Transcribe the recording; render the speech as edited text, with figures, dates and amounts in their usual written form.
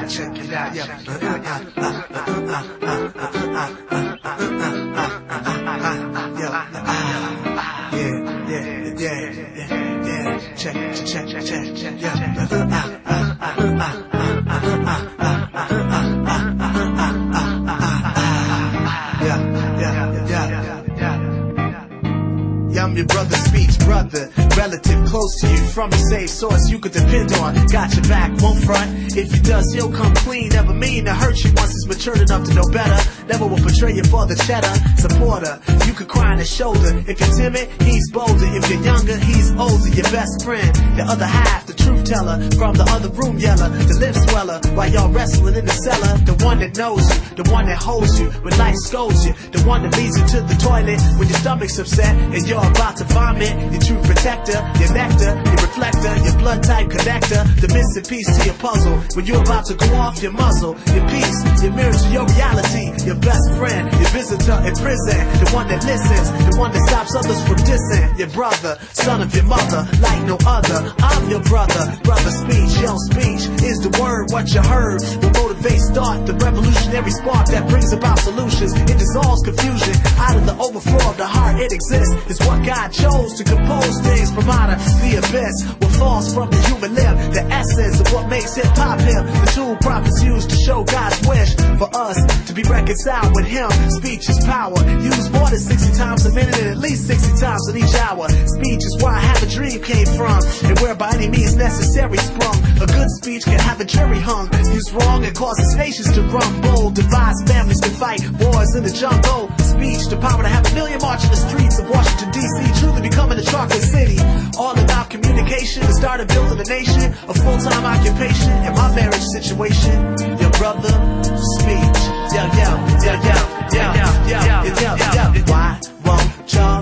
Check it out, I'm your brother, speech brother, relative close to you, from a safe source you could depend on. Got your back, won't front. If he does, he'll come clean. Never mean to hurt you once he's matured enough to know better. Never will betray you for the cheddar. Supporter, you could cry on his shoulder. If you're timid, he's bolder. If you're younger, he's older. Your best friend, the other half, the truth teller. From the other room yeller, the lip sweller, while y'all wrestling in the cellar. The one that knows you, the one that holds you when life scolds you, the one that leads you to the toilet when your stomach's upset and you're about to vomit. Your true protector, your nectar, your reflector, your blood type connector, the missing piece to your puzzle. When you're about to go off your muzzle, your peace, your mirror to your reality, your best friend, your visitor in prison, the one that listens, the one that stops others from dissing. Your brother, son of your mother, like no other. I'm your brother, brother speech. Your speech is the word, what you heard will motivate, start the revolutionary spark that brings about solutions. It dissolves confusion out of the overflow of the heart. It exists, it's what God chose to compose things from out of the abyss. What falls from the human limb, the essence of what makes hip-hop him, the tool prophets use to show God's wish for us to be reconciled with him. Speech is power, used more than 60 times a minute and at least 60 times in each hour. Speech is where I have a dream came from, and where by any means necessary sprung. A good speech can have a jury hung, used wrong and causes nations to rumble, divides families to fight wars in the jungle. Speech, the power to have a million march in the streets of Washington DC, truly becoming a chocolate city. All about communication, the start of building a nation, a full-time occupation in my marriage situation. Your brother, speech. Why won't y'all